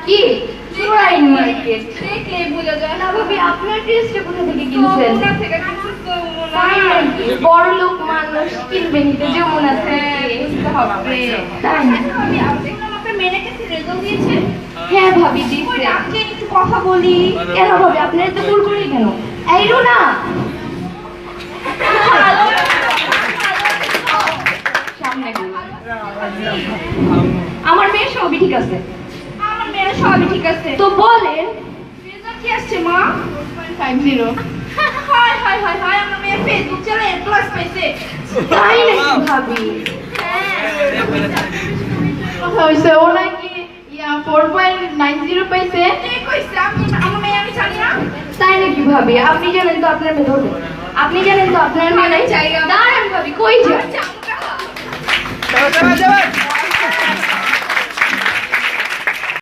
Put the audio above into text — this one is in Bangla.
কি চুরাইন মার্কেট দেখলে বোঝা যায় না ভাবি আপনার ড্রেসটা কোথা থেকে কিনছেন কোথা থেকে কিনছিস তো তাই নাকি বড় লোক মানুষ কিনবে নিতে যমুনা থেকে বুঝতে হবে তাই না? আমি দেখলাম আপনার মেয়ের কাছে রেজাল্ট দিয়েছে হ্যাঁ ভাবি ওই দিচ্ছে ডাকে একটু কথা বলি কেন ভাবি আপনার এত ভুল করি কেন এই রুনা সামনে গো। আমার মেয়ে সবই ঠিক আছে আমার মেয়ের সবই ঠিক আছে তো বলেন রেজাল্ট কি আসছে মা 50 হাই হাই হাই হাই আমার মেয়ে ফেসবুক চালায় এ প্লাস পাইছে তাই নাকি ভাবি কথা হইছে ও নাকি 4.90 পাইছে ঠিক কইছে আমার মেয়ে আমি জানি না তাই নাকি ভাবি আপনি জানেন তো আপনার মেয়ে ধরবে আপনি জানেন তো আপনার মেয়ে নাই জায়গা দাঁড়ান ভাবি কই যান যাও